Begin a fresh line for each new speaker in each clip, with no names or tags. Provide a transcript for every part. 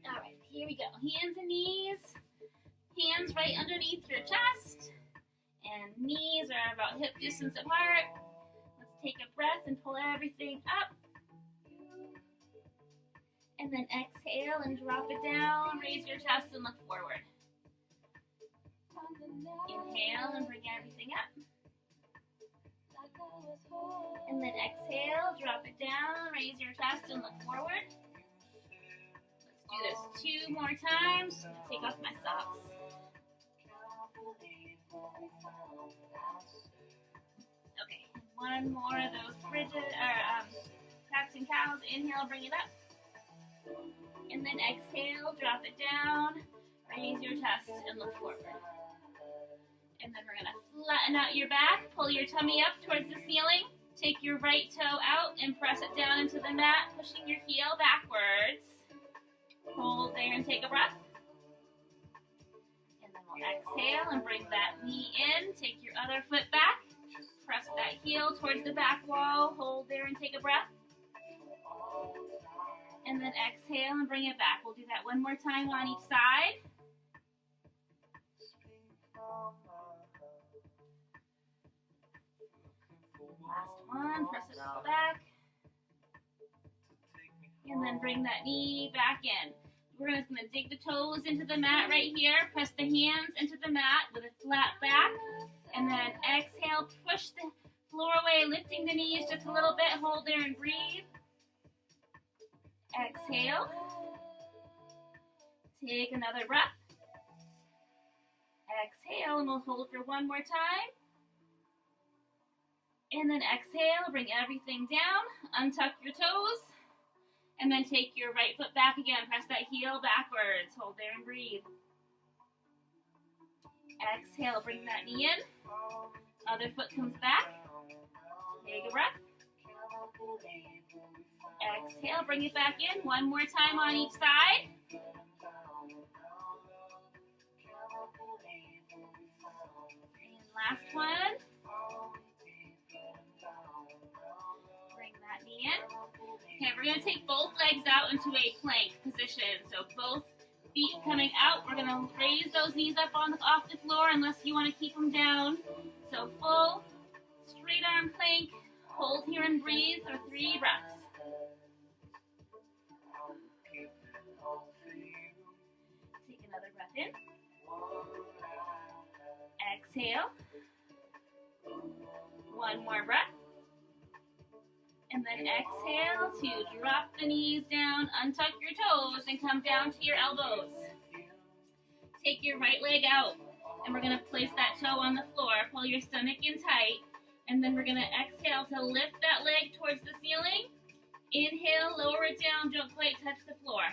All right, here we go. Hands and knees. Hands right underneath your chest. And knees are about hip distance apart. Let's take a breath and pull everything up. And then exhale and drop it down. Raise your chest and look forward. Inhale and bring everything up. And then exhale, drop it down, raise your chest and look forward. Let's do this 2 more times. Take off my socks. Okay, one more of those cats and cows. Inhale, bring it up. And then exhale, drop it down, raise your chest and look forward. And then we're gonna flatten out your back, pull your tummy up towards the ceiling, take your right toe out and press it down into the mat, pushing your heel backwards. Hold there and take a breath. And then we'll exhale and bring that knee in, take your other foot back, press that heel towards the back wall, hold there and take a breath. And then exhale and bring it back. We'll do that one more time on each side. Last one, press it all back. And then bring that knee back in. We're just going to dig the toes into the mat right here. Press the hands into the mat with a flat back. And then exhale, push the floor away, lifting the knees just a little bit. Hold there and breathe. Exhale. Take another breath. Exhale, and we'll hold for one more time. And then exhale, bring everything down, untuck your toes, and then take your right foot back again. Press that heel backwards. Hold there and breathe. Exhale, bring that knee in. Other foot comes back. Take a breath. Exhale, bring it back in. One more time on each side. And last one. Bring that knee in. Okay, we're going to take both legs out into a plank position. So both feet coming out. We're going to raise those knees up off the floor unless you want to keep them down. So full straight arm plank. Hold here and breathe for 3 breaths. Take another breath in. Exhale. One more breath. And then exhale to drop the knees down, untuck your toes, and come down to your elbows. Take your right leg out, and we're going to place that toe on the floor. Pull your stomach in tight, and then we're going to exhale to lift that leg towards the ceiling. Inhale, lower it down, don't quite touch the floor.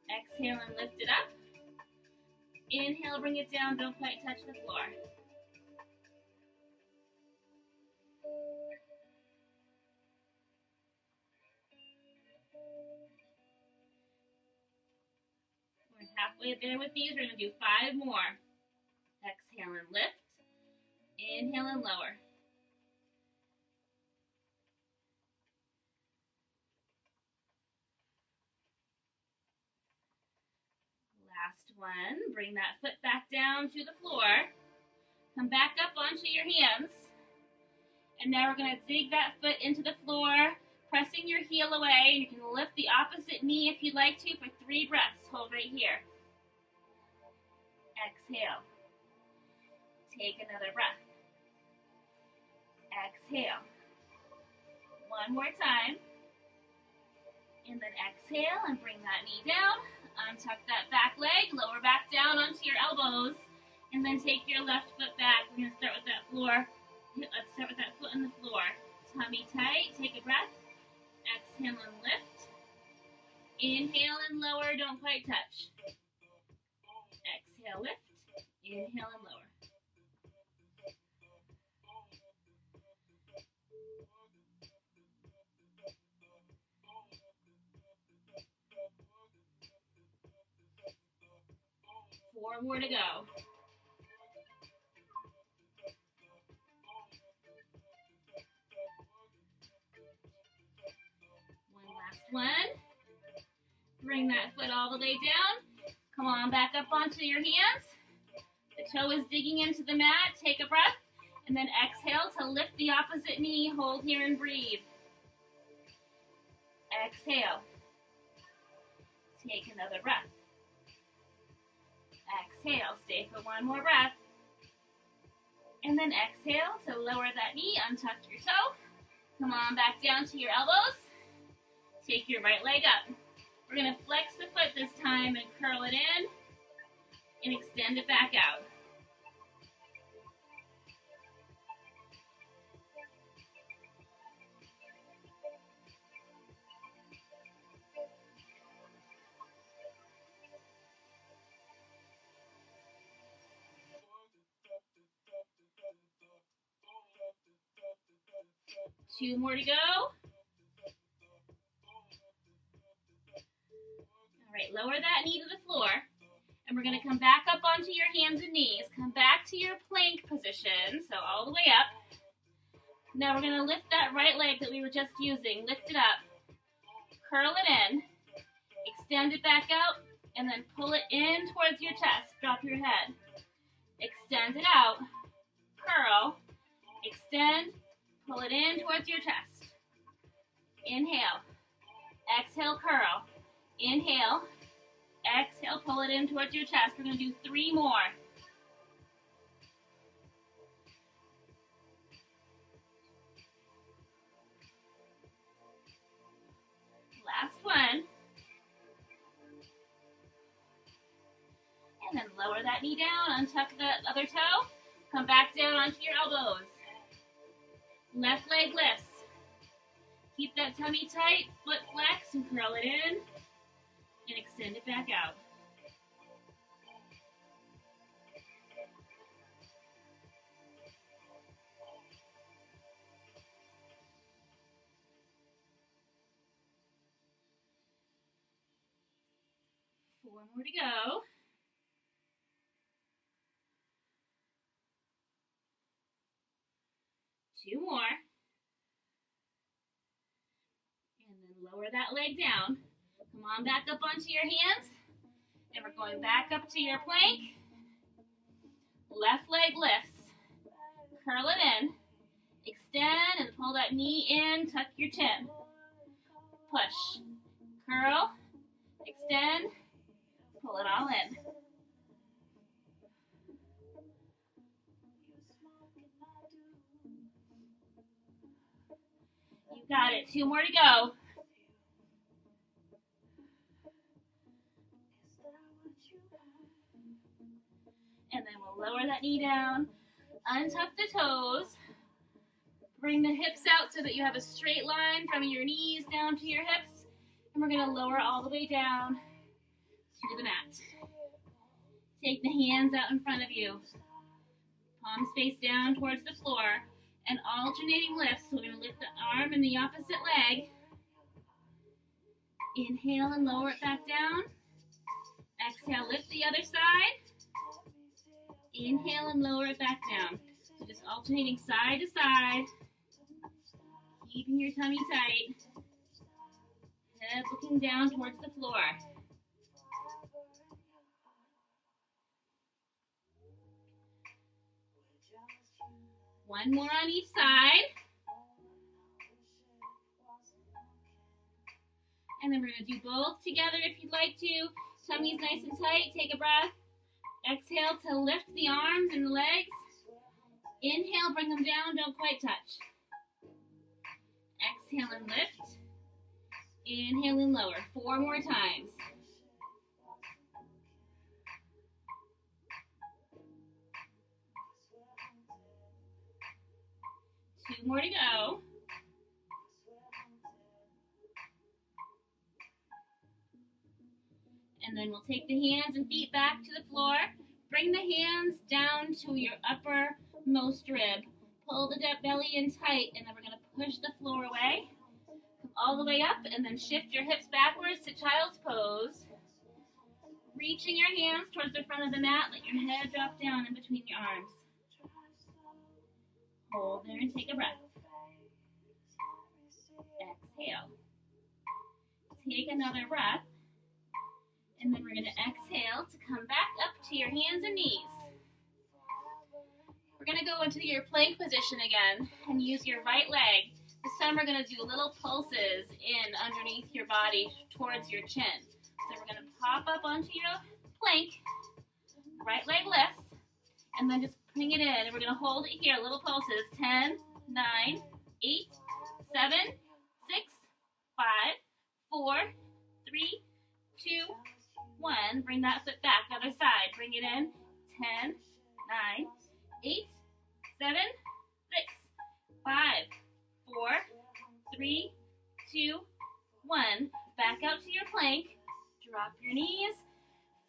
Exhale and lift it up. Inhale, bring it down, don't quite touch the floor. We're halfway there with these. We're going to do 5 more. Exhale and lift. Inhale and lower. Last one. Bring that foot back down to the floor. Come back up onto your hands. And now we're going to dig that foot into the floor, pressing your heel away. You can lift the opposite knee if you'd like to for 3 breaths. Hold right here. Exhale. Take another breath. Exhale. One more time. And then exhale and bring that knee down. Untuck that back leg, lower back down onto your elbows, and then take your left foot back. We're going to start with that floor. Let's start with that foot on the floor. Tummy tight, take a breath. Exhale and lift. Inhale and lower, don't quite touch. Exhale, lift. Inhale and lower. Four more to go. One last one. Bring that foot all the way down. Come on back up onto your hands. The toe is digging into the mat. Take a breath. And then exhale to lift the opposite knee. Hold here and breathe. Exhale. Take another breath. Exhale. Stay for one more breath. And then exhale to lower that knee. Untuck your toe. Come on back down to your elbows. Take your right leg up. We're going to flex the foot this time and curl it in and extend it back out. Two more to go. All right, lower that knee to the floor. And we're going to come back up onto your hands and knees. Come back to your plank position, so all the way up. Now we're going to lift that right leg that we were just using. Lift it up. Curl it in. Extend it back out. And then pull it in towards your chest. Drop your head. Extend it out. Curl. Extend. Pull it in towards your chest. Inhale. Exhale, curl. Inhale. Exhale, pull it in towards your chest. We're going to do 3 more. Last one. And then lower that knee down. Untuck the other toe. Come back down onto your elbows. Left leg lifts. Keep that tummy tight, foot flex, and curl it in, and extend it back out. Four more to go. Two more. And then lower that leg down. Come on back up onto your hands. And we're going back up to your plank. Left leg lifts. Curl it in. Extend and pull that knee in. Tuck your chin. Push. Curl. Extend. Pull it all in. You got it. 2 more to go. And then we'll lower that knee down. Untuck the toes. Bring the hips out so that you have a straight line from your knees down to your hips. And we're going to lower all the way down to the mat. Take the hands out in front of you. Palms face down towards the floor. And alternating lifts. So we're going to lift the arm and the opposite leg. Inhale and lower it back down. Exhale, lift the other side. Inhale and lower it back down. So just alternating side to side. Keeping your tummy tight. Head looking down towards the floor. One more on each side. And then we're going to do both together if you'd like to. Tummy's nice and tight. Take a breath. Exhale to lift the arms and the legs. Inhale, bring them down. Don't quite touch. Exhale and lift. Inhale and lower. 4 more times. Two more to go. And then we'll take the hands and feet back to the floor. Bring the hands down to your uppermost rib. Pull the belly in tight, and then we're going to push the floor away. Come all the way up, and then shift your hips backwards to child's pose. Reaching your hands towards the front of the mat. Let your head drop down in between your arms. Hold there and take a breath. Exhale. Take another breath. And then we're going to exhale to come back up to your hands and knees. We're going to go into your plank position again and use your right leg. This time we're going to do little pulses in underneath your body towards your chin. So we're going to pop up onto your plank, right leg lifts, and then just bring it in. And we're going to hold it here, little pulses, 10, 9, 8, 7, 6, 5, 4, 3, 2, 1. Bring that foot back, other side. Bring it in, 10, 9, 8, 7, 6, 5, 4, 3, 2, 1. Back out to your plank. Drop your knees.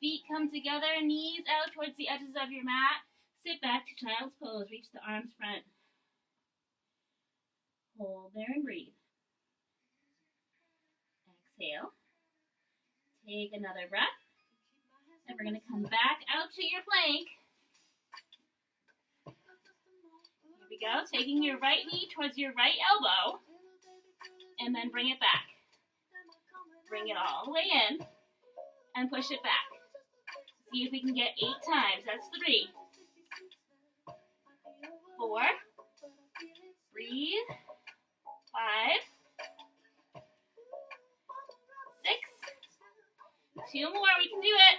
Feet come together, knees out towards the edges of your mat. Sit back to child's pose. Reach the arms front. Hold there and breathe. Exhale. Take another breath. And we're going to come back out to your plank. Here we go. Taking your right knee towards your right elbow. And then bring it back. Bring it all the way in. And push it back. See if we can get 8 times. That's 3. 4. Breathe. 5. 6. 2 more. We can do it.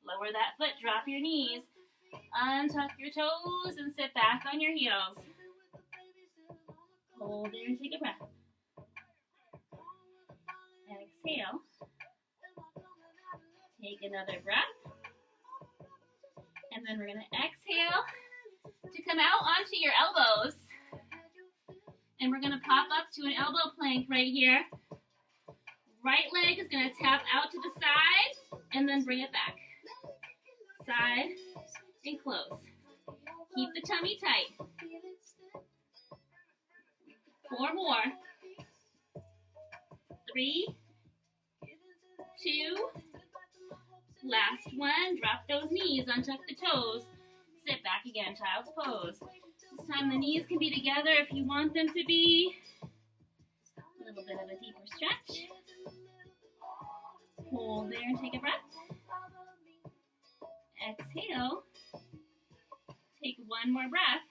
Lower that foot. Drop your knees. Untuck your toes and sit back on your heels. Hold there and take a breath. Exhale. Take another breath. And then we're going to exhale to come out onto your elbows. And we're going to pop up to an elbow plank right here. Right leg is going to tap out to the side and then bring it back. Side and close. Keep the tummy tight. 4 more. 3, 2, last one. Drop those knees, untuck the toes. Sit back again, child's pose. This time the knees can be together if you want them to be. A little bit of a deeper stretch. Hold there and take a breath. Exhale. Take 1 more breath.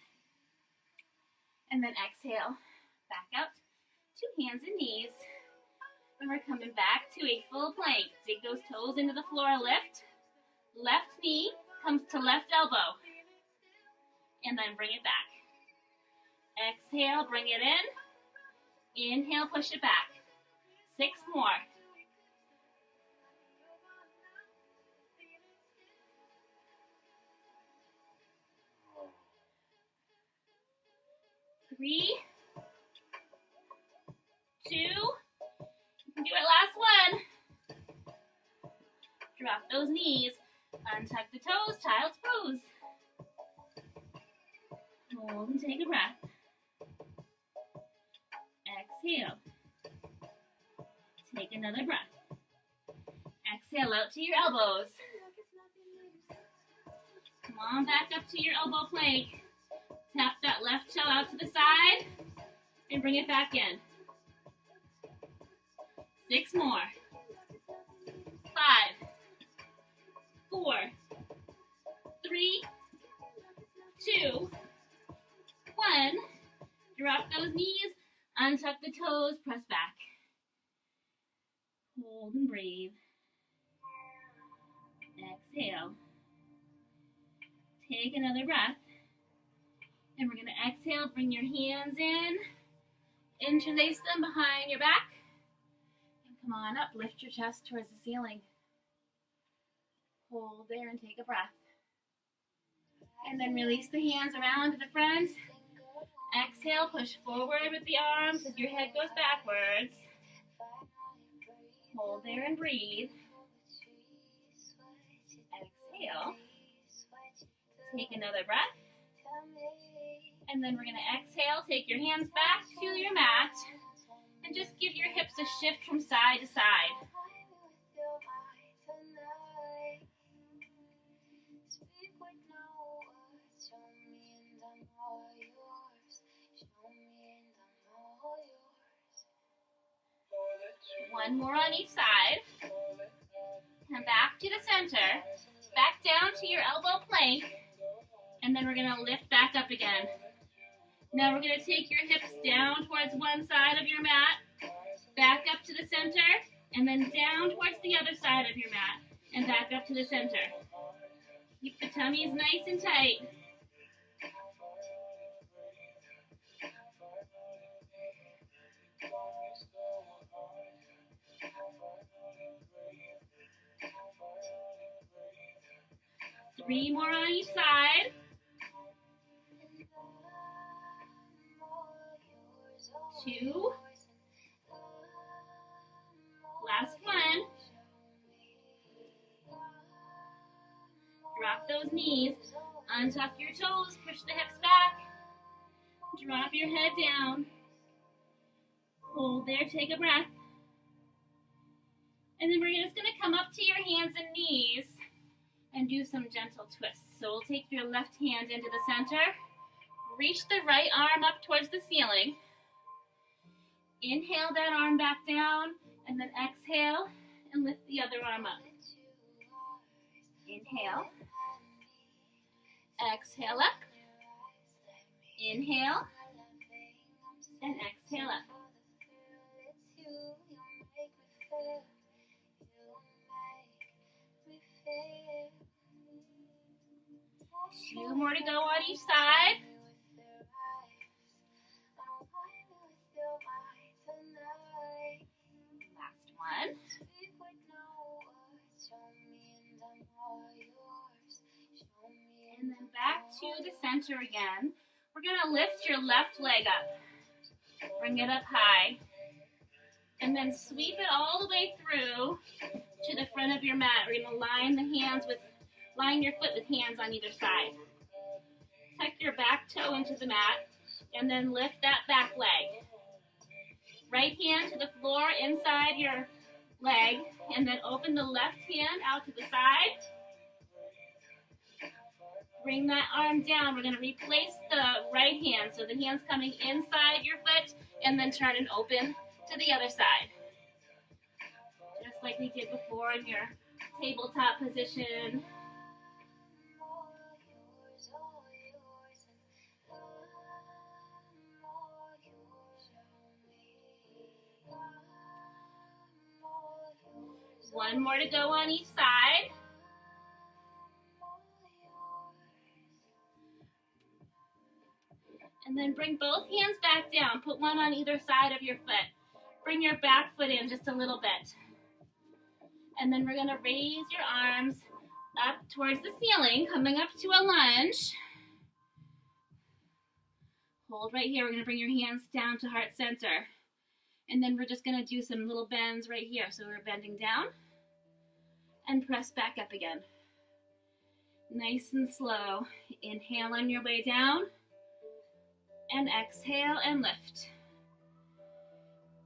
And then exhale. Back out to hands and knees. And we're coming back to a full plank. Dig those toes into the floor, lift. Left knee comes to left elbow. And then bring it back. Exhale, bring it in. Inhale, push it back. 6 more. 3, 2, you can do it, last one. Drop those knees, untuck the toes, child's pose. Hold and take a breath. Exhale. Take another breath. Exhale out to your elbows. Come on back up to your elbow plank. Tap that left toe out to the side and bring it back in. 6 more. 5, 4, 3, 2, 1. Drop those knees, untuck the toes, press back. Hold and breathe. Exhale. Take another breath. And we're going to exhale, bring your hands in, interlace them behind your back, and come on up, lift your chest towards the ceiling. Hold there and take a breath. And then release the hands around to the front. Exhale, push forward with the arms as your head goes backwards. Hold there and breathe. Exhale. Take another breath. And then we're going to exhale, take your hands back to your mat, and just give your hips a shift from side to side. One more on each side. Come back to the center. Back down to your elbow plank. And then we're going to lift back up again. Now we're going to take your hips down towards one side of your mat. Back up to the center. And then down towards the other side of your mat. And back up to the center. Keep the tummies nice and tight. Three more on each side. Two. Last one. Drop those knees. Untuck your toes. Push the hips back. Drop your head down. Hold there. Take a breath. And then we're just going to come up to your hands and knees and do some gentle twists. So we'll take your left hand into the center. Reach the right arm up towards the ceiling. Inhale that arm back down, and then exhale and lift the other arm up. Inhale. Exhale up. Inhale. And exhale up. Two more to go on each side. Last one. And then back to the center again. We're going to lift your left leg up. Bring it up high. And then sweep it all the way through to the front of your mat. We're going to line your foot with hands on either side. Tuck your back toe into the mat and then lift that back leg. Right hand to the floor inside your leg and then open the left hand out to the side. Bring that arm down. We're going to replace the right hand. So the hand's coming inside your foot and then turn and open to the other side. Just like we did before in your tabletop position. One more to go on each side. And then bring both hands back down. Put one on either side of your foot. Bring your back foot in just a little bit. And then we're going to raise your arms up towards the ceiling, coming up to a lunge. Hold right here. We're going to bring your hands down to heart center. And then we're just going to do some little bends right here. So we're bending down and press back up again. Nice and slow. Inhale on your way down. And exhale and lift.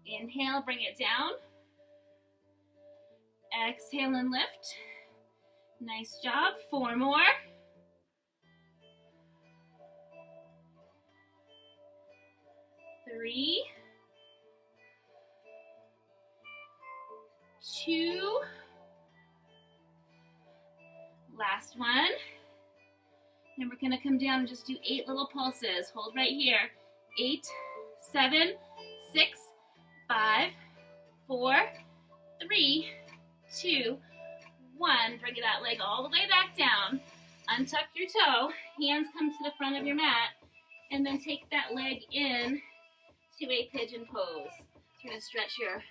Inhale, bring it down. Exhale and lift. Nice job. 4 more. 3, 2, last one. And we're gonna come down and just do 8 little pulses. Hold right here. 8, 7, 6, 5, 4, 3, 2, 1. Bring that leg all the way back down. Untuck your toe. Hands come to the front of your mat. And then take that leg in to a pigeon pose. So you're gonna stretch your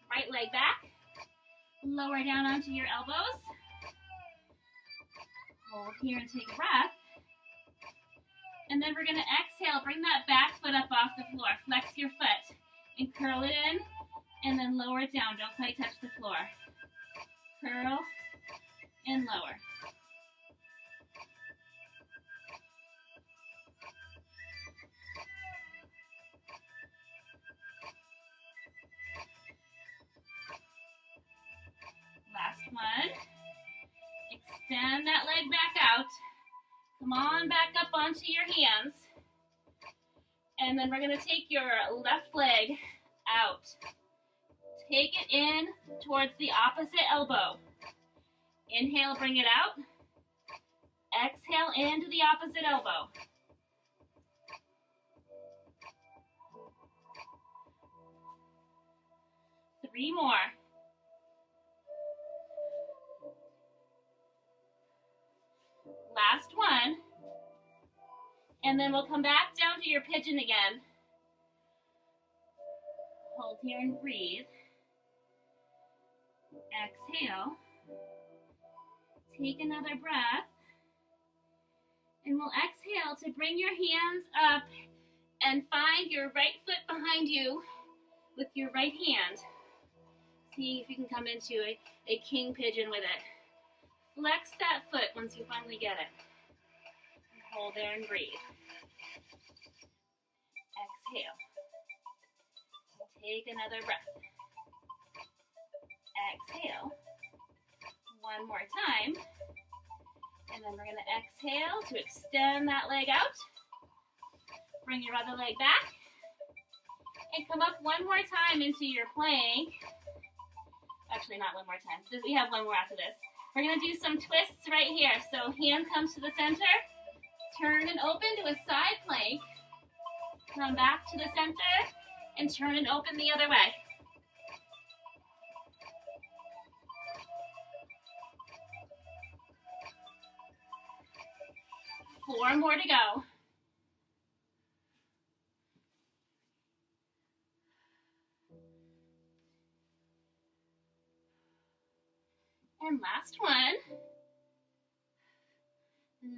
right leg back. Lower down onto your elbows. Hold here and take a breath. And then we're going to exhale. Bring that back foot up off the floor. Flex your foot and curl it in and then lower it down. Don't quite touch the floor. Curl and lower. Last one. Extend that leg back out. Come on back up onto your hands. And then we're going to take your left leg out Take it in towards the opposite elbow. Inhale, bring it out. Exhale into the opposite elbow. Three more. Last one. And then we'll come back down to your pigeon again. Hold here and breathe. Exhale. Take another breath. And we'll exhale to bring your hands up and find your right foot behind you with your right hand. See if you can come into a king pigeon with it. Flex that foot once you finally get it. Hold there and breathe. Exhale. Take another breath. Exhale. One more time. And then we're going to exhale to extend that leg out. Bring your other leg back. And come up one more time into your plank. Actually, not one more time. We have one more after this. We're going to do some twists right here. So hand comes to the center. Turn and open to a side plank. Come back to the center. And turn and open the other way. Four more to go. And last one.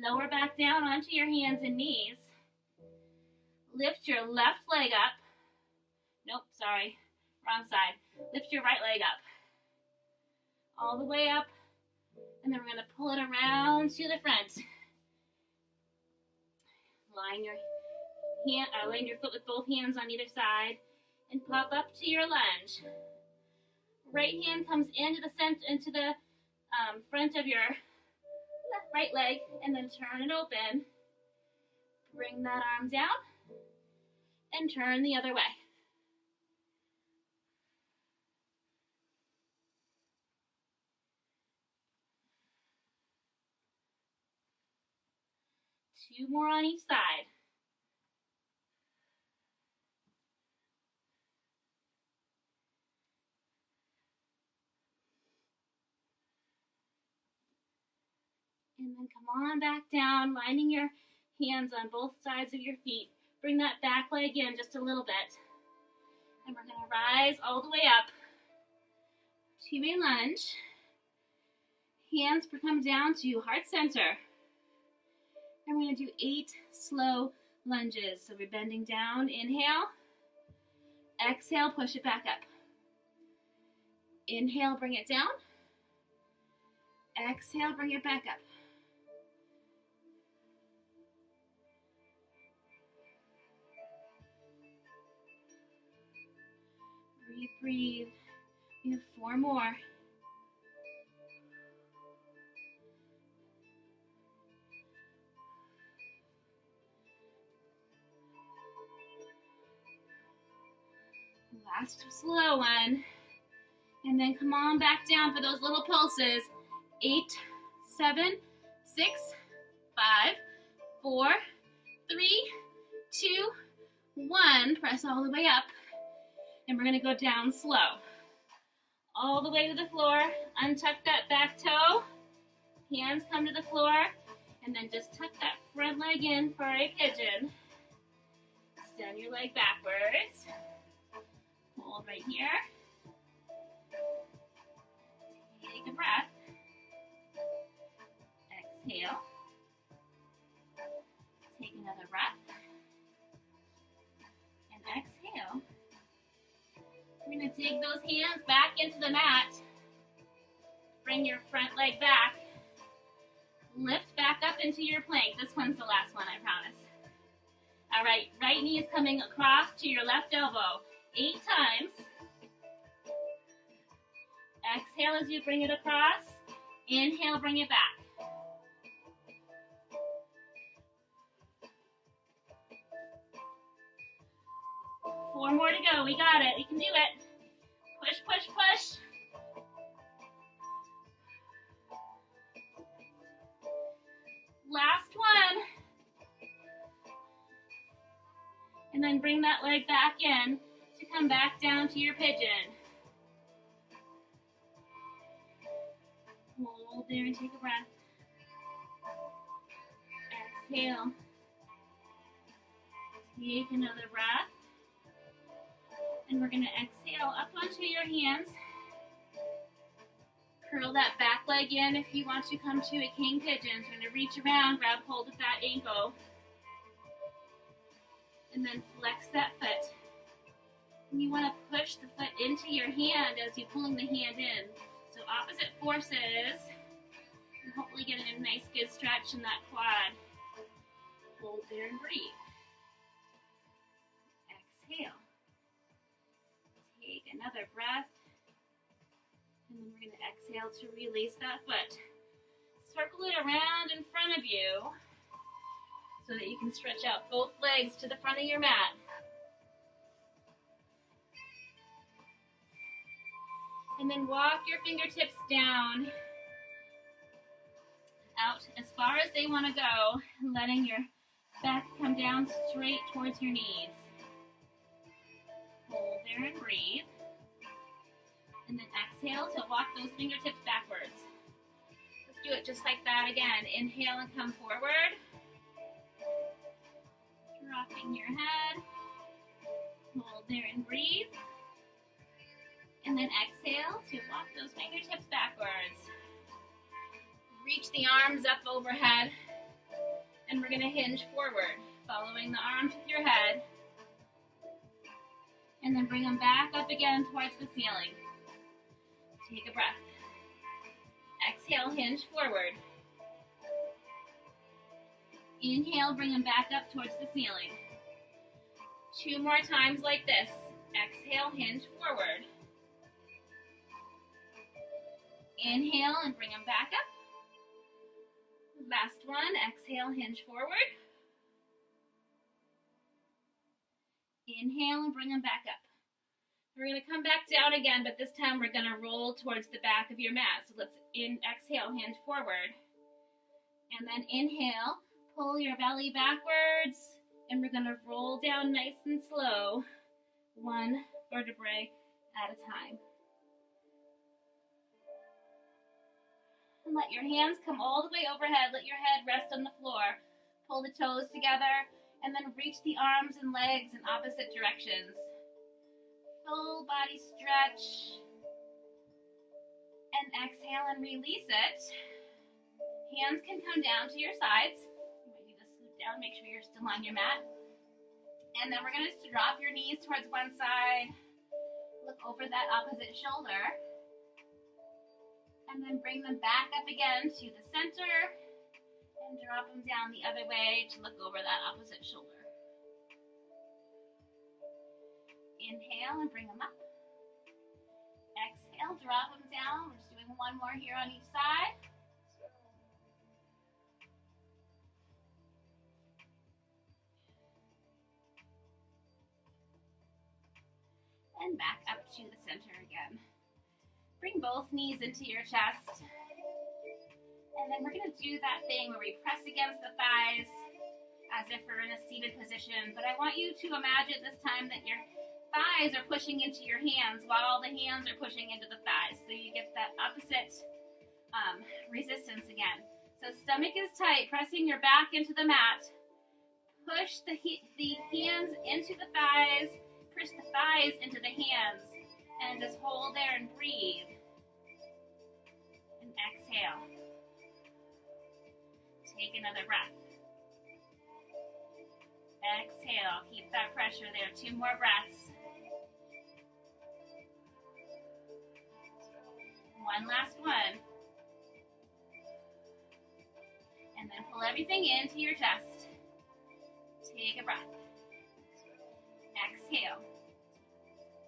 Lower back down onto your hands and knees. Lift your left leg up. Nope, sorry, wrong side. Lift your right leg up. All the way up. And then we're going to pull it around to the front. Line your foot with both hands on either side and pop up to your lunge. Right hand comes into the front of your right leg and then turn it open. Bring that arm down and turn the other way. Two more on each side. And then come on back down, lining your hands on both sides of your feet. Bring that back leg in just a little bit. And we're going to rise all the way up to a lunge. Hands come down to heart center. And we're going to do 8 slow lunges. So we're bending down. Inhale. Exhale, push it back up. Inhale, bring it down. Exhale, bring it back up. Breathe, breathe. We have 4 more. Last slow one. And then come on back down for those little pulses. 8, 7, 6, 5, 4, 3, 2, 1. Press all the way up. And we're going to go down slow. All the way to the floor. Untuck that back toe. Hands come to the floor. And then just tuck that front leg in for a pigeon. Extend your leg backwards. Hold right here. Take a breath. Exhale. Take another breath. And exhale. We're going to dig those hands back into the mat. Bring your front leg back. Lift back up into your plank. This one's the last one, I promise. All right, right knee is coming across to your left elbow. 8 times. Exhale as you bring it across. Inhale, bring it back. Four more to go. We got it. We can do it. Push, push, push. Last one. And then bring that leg back in to come back down to your pigeon. Hold there and take a breath. Exhale. Take another breath. And we're going to exhale up onto your hands. Curl that back leg in if you want to come to a king pigeon. So we're going to reach around, grab hold of that ankle. And then flex that foot. And you want to push the foot into your hand as you're pulling the hand in. So opposite forces. And hopefully getting a nice good stretch in that quad. Hold there and breathe. Exhale. Take another breath. And then we're going to exhale to release that foot. Circle it around in front of you so that you can stretch out both legs to the front of your mat. And then walk your fingertips down, out as far as they want to go, letting your back come down straight towards your knees. Hold there and breathe. And then exhale to walk those fingertips backwards. Let's do it just like that again. Inhale and come forward. Dropping your head. Hold there and breathe. And then exhale to walk those fingertips backwards. Reach the arms up overhead. And we're going to hinge forward, following the arms with your head. And then bring them back up again towards the ceiling. Take a breath. Exhale, hinge forward. Inhale, bring them back up towards the ceiling. 2 more times like this. Exhale, hinge forward. Inhale and bring them back up. Last one, exhale, hinge forward. Inhale and bring them back up. We're going to come back down again, but this time we're going to roll towards the back of your mat. So let's exhale, hinge forward. And then inhale, pull your belly backwards, and we're going to roll down nice and slow, 1 vertebrae at a time. And let your hands come all the way overhead. Let your head rest on the floor. Pull the toes together, and then reach the arms and legs in opposite directions. Full body stretch. And exhale and release it. Hands can come down to your sides. You might need to scoot down, make sure you're still on your mat. And then we're going to drop your knees towards one side. Look over that opposite shoulder. And then bring them back up again to the center. And drop them down the other way to look over that opposite shoulder. Inhale and bring them up. Exhale, drop them down. We're just doing 1 more here on each side. And back up to the center again. Bring both knees into your chest. And then we're going to do that thing where we press against the thighs as if we're in a seated position. But I want you to imagine this time that your thighs are pushing into your hands while the hands are pushing into the thighs. So you get that opposite resistance again. So stomach is tight, pressing your back into the mat. Push the hands into the thighs. Push the thighs into the hands. And just hold there and breathe. And exhale. Take another breath. Exhale. Keep that pressure there. 2 more breaths. 1 last one. And then pull everything into your chest. Take a breath. Exhale.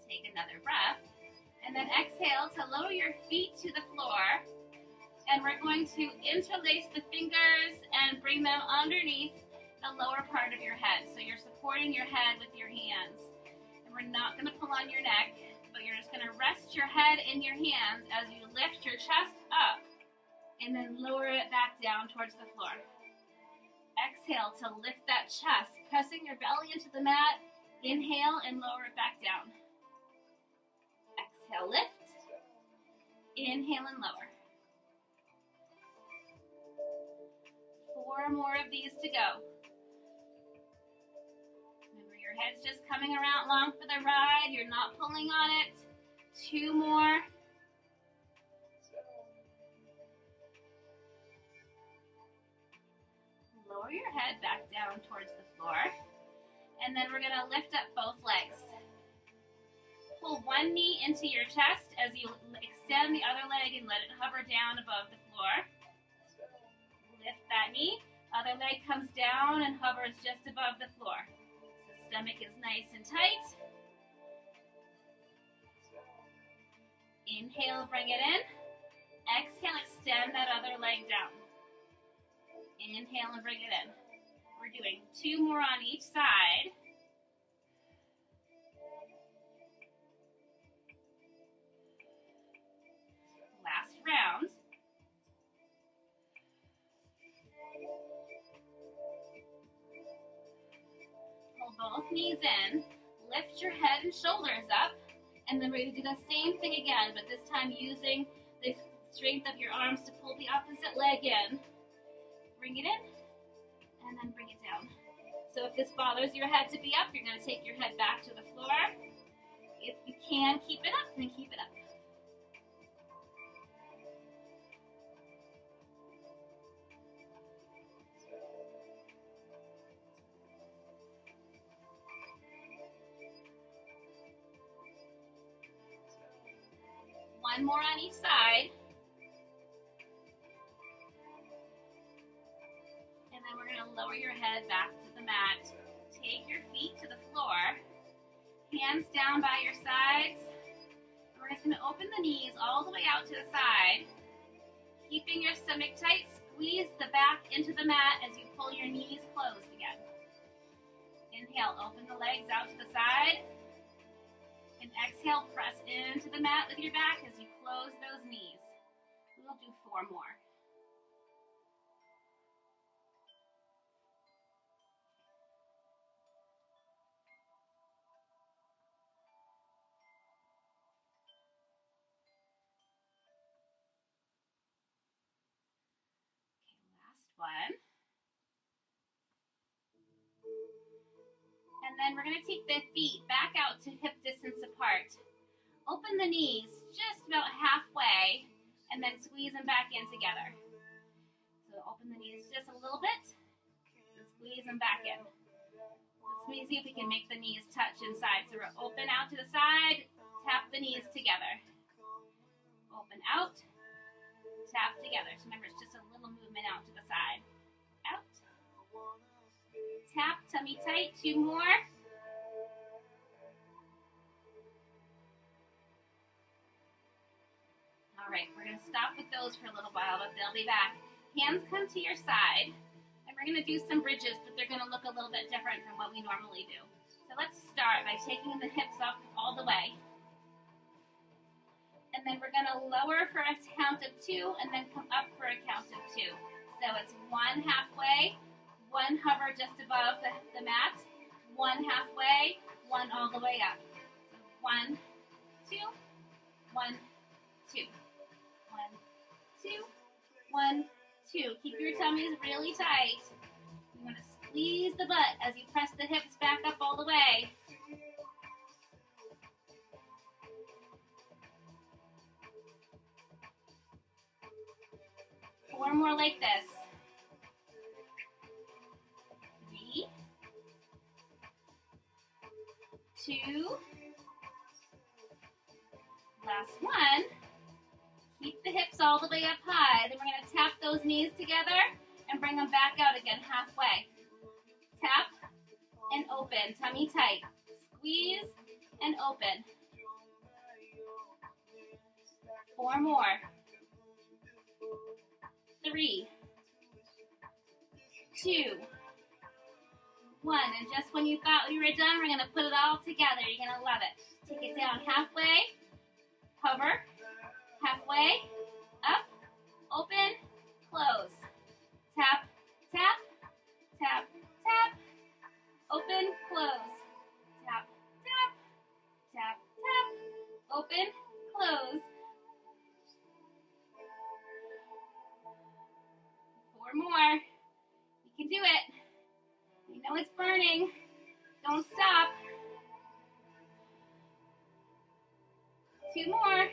Take another breath. And then exhale to lower your feet to the floor. And we're going to interlace the fingers and bring them underneath the lower part of your head. So you're supporting your head with your hands. And we're not going to pull on your neck, but you're just going gonna rest your head in your hands as you lift your chest up and then lower it back down towards the floor. Exhale to lift that chest, pressing your belly into the mat. Inhale and lower it back down. Exhale, lift. Inhale and lower. 4 more of these to go. Remember, your head's just coming around long for the ride. You're not pulling on it. 2 more. Lower your head back down towards the floor. And then we're going to lift up both legs. Pull one knee into your chest as you extend the other leg and let it hover down above the floor. Lift that knee. Other leg comes down and hovers just above the floor. So stomach is nice and tight. Inhale, bring it in. Exhale, extend that other leg down. Inhale and bring it in. We're doing 2 more on each side. Last round. Pull both knees in. Lift your head and shoulders up. And then we're going to do the same thing again, but this time using the strength of your arms to pull the opposite leg in. Bring it in, and then bring it down. So if this bothers your head to be up, you're going to take your head back to the floor. If you can keep it up, then keep it up. One more on each side. And then we're going to lower your head back to the mat. Take your feet to the floor. Hands down by your sides. And we're just going to open the knees all the way out to the side. Keeping your stomach tight, squeeze the back into the mat as you pull your knees closed again. Inhale, open the legs out to the side. And exhale, press into the mat with your back as you close those knees. We'll do 4 more. One. And then we're going to take the feet back out to hip distance apart. Open the knees just about halfway and then squeeze them back in together. So open the knees just a little bit and squeeze them back in. Let's see if we can make the knees touch inside. So we're open out to the side, tap the knees together. Open out. Tap together. So remember, it's just a little movement out to the side. Out. Tap, tummy tight. 2 more. All right, we're going to stop with those for a little while, but they'll be back. Hands come to your side, and we're going to do some bridges, but they're going to look a little bit different from what we normally do. So let's start by taking the hips up all the way. And then we're going to lower for a count of 2 and then come up for a count of 2. So it's 1 halfway, 1 hover just above the mat, 1 halfway, 1 all the way up. 1, 2, 1, 2. 1, 2, 1, 2. Keep your tummies really tight. You want to squeeze the butt as you press the hips back up all the way. Four more like this. 3, 2, last one. Keep the hips all the way up high. Then we're going to tap those knees together and bring them back out again halfway. Tap and open, tummy tight. Squeeze and open. 4 more. 3, 2, 1. And just when you thought we were done, we're going to put it all together. You're going to love it. Take it down halfway. Hover, halfway, up, open, close. Tap, tap, tap, tap, open, close. Tap, tap, tap, tap, open, close. 4 more. You can do it. You know it's burning. Don't stop. 2 more.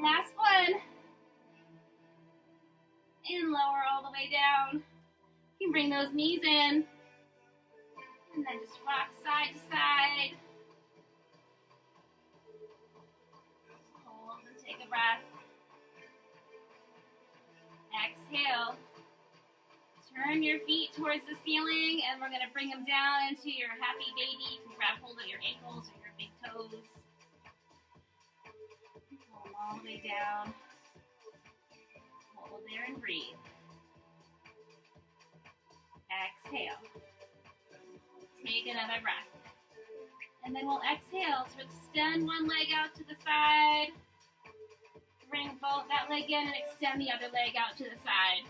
Last one. And lower all the way down. You can bring those knees in. And then just rock side to side. Hold and take a breath. Exhale. Turn your feet towards the ceiling, and we're going to bring them down into your happy baby. You can grab hold of your ankles or your big toes. Pull them all the way down. Hold there and breathe. Exhale. Take another breath. And then we'll exhale to extend one leg out to the side. Bring both that leg in and extend the other leg out to the side.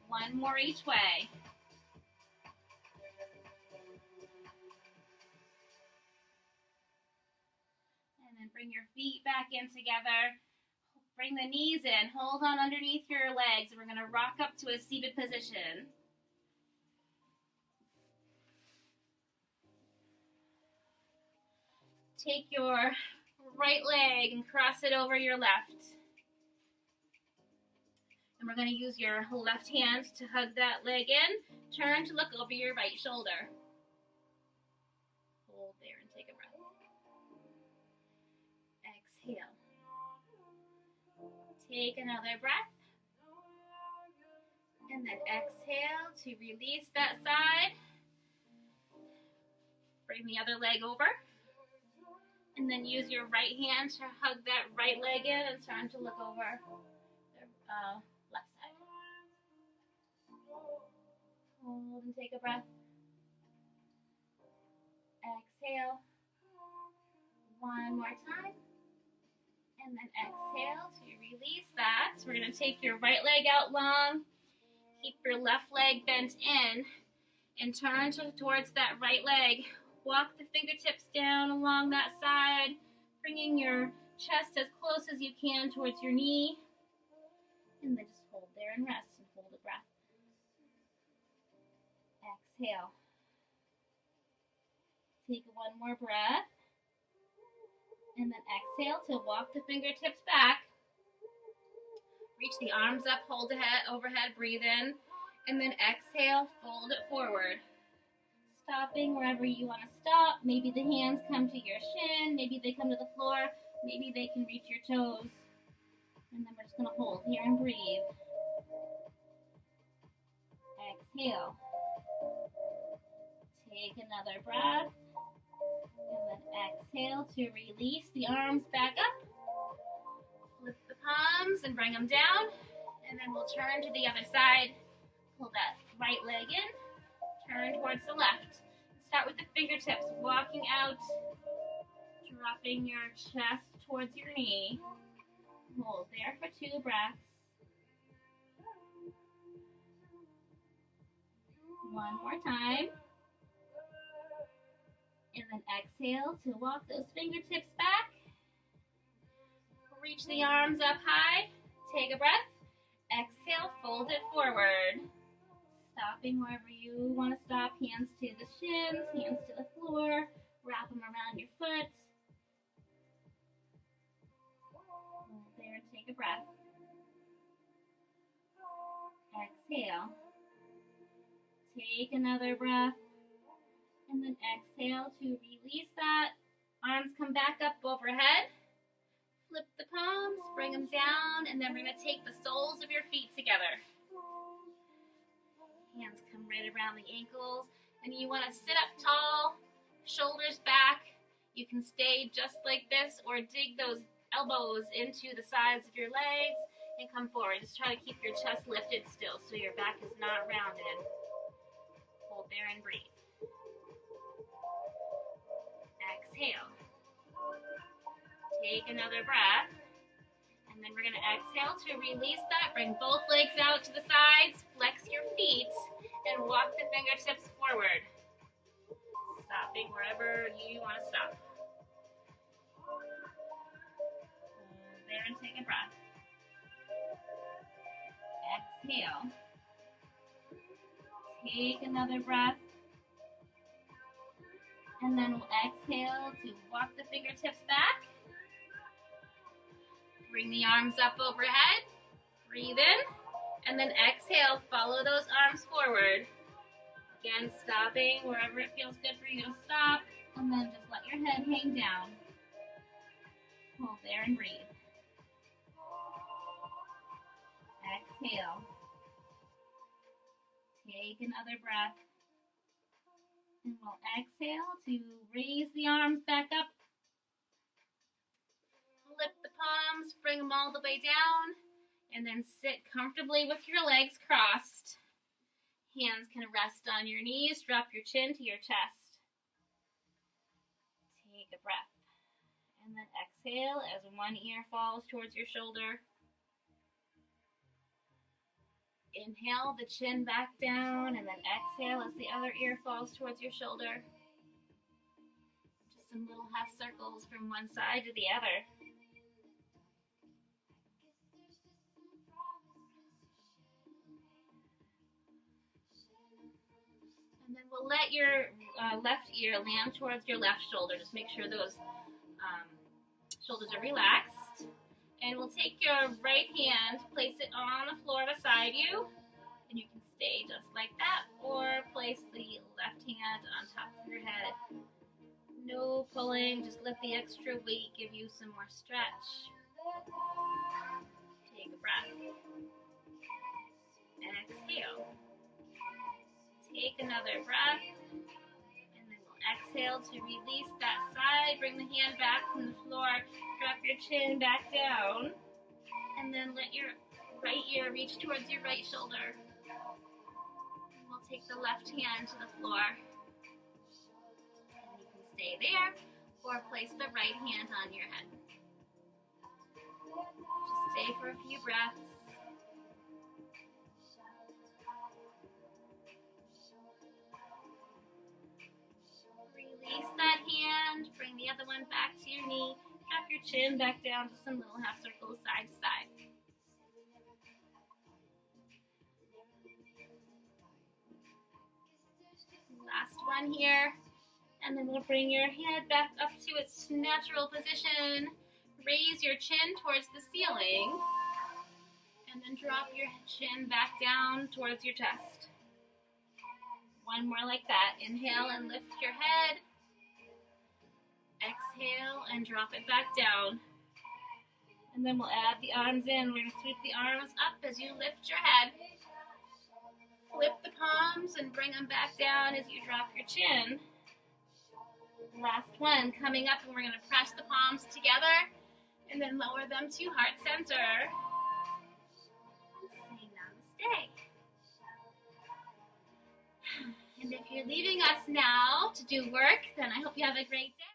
One more each way. And then bring your feet back in together. Bring the knees in. Hold on underneath your legs. We're going to rock up to a seated position. Take your right leg and cross it over your left. And we're going to use your left hand to hug that leg in. Turn to look over your right shoulder. Hold there and take a breath. Exhale. Take another breath. And then exhale to release that side. Bring the other leg over. And then use your right hand to hug that right leg in and turn to look over the left side. Hold and take a breath. Exhale. One more time. And then exhale to release that. So we're going to take your right leg out long. Keep your left leg bent in. And turn towards that right leg. Walk the fingertips down along that side. Bringing your chest as close as you can towards your knee. And then just hold there and rest and hold a breath. Exhale. Take one more breath. And then exhale to walk the fingertips back. Reach the arms up, hold the head overhead, breathe in. And then exhale, fold it forward. Stopping wherever you want to stop. Maybe the hands come to your shin. Maybe they come to the floor. Maybe they can reach your toes. And then we're just going to hold here and breathe. Exhale. Take another breath. And then exhale to release the arms back up. Lift the palms and bring them down. And then we'll turn to the other side. Pull that right leg in. Turn towards the left. Start with the fingertips, walking out, dropping your chest towards your knee. Hold there for 2 breaths. One more time. And then exhale to walk those fingertips back. Reach the arms up high. Take a breath. Exhale, fold it forward. Stopping wherever you want to stop. Hands to the shins, hands to the floor. Wrap them around your foot. Hold there and take a breath. Exhale. Take another breath. And then exhale to release that. Arms come back up overhead. Flip the palms, bring them down, and then we're going to take the soles of your feet together. Hands come right around the ankles. And you want to sit up tall. shoulders back. You can stay just like this or dig those elbows into the sides of your legs and come forward. Just try to keep your chest lifted still so your back is not rounded. Hold there and breathe. Exhale. Take another breath. And then we're going to exhale to release that. Bring both legs out to the sides. Flex your feet and walk the fingertips forward. Stopping wherever you want to stop. Hold there and take a breath. Exhale. Take another breath. And then we'll exhale to walk the fingertips back. Bring the arms up overhead. Breathe in. And then exhale, follow those arms forward. Again, stopping wherever it feels good for you to stop. And then just let your head hang down. Hold there and breathe. Exhale. Take another breath. And we'll exhale to raise the arms back up. Flip the palms, bring them all the way down. And then sit comfortably with your legs crossed. Hands can rest on your knees. Drop your chin to your chest. Take a breath. And then exhale as one ear falls towards your shoulder. Inhale the chin back down, and then exhale as the other ear falls towards your shoulder. Just some little half circles from one side to the other. And then we'll let your left ear land towards your left shoulder. Just make sure those shoulders are relaxed. And we'll take your right hand, place it on the floor beside you, and you can stay just like that, or place the left hand on top of your head. No pulling, just let the extra weight give you some more stretch. Take a breath. Exhale. Take another breath. Exhale to release that side. Bring the hand back from the floor. Drop your chin back down. And then let your right ear reach towards your right shoulder. And we'll take the left hand to the floor. And you can stay there or place the right hand on your head. Just stay for a few breaths. Release that hand, bring the other one back to your knee, drop your chin back down to some little half circles side to side. Last one here, and then we'll bring your head back up to its natural position. Raise your chin towards the ceiling, and then drop your chin back down towards your chest. One more like that. Inhale and lift your head. Exhale and drop it back down. And then we'll add the arms in. We're going to sweep the arms up as you lift your head. Flip the palms and bring them back down as you drop your chin. Last one, coming up, and we're going to press the palms together and then lower them to heart center. Say namaste. And if you're leaving us now to do work, then I hope you have a great day.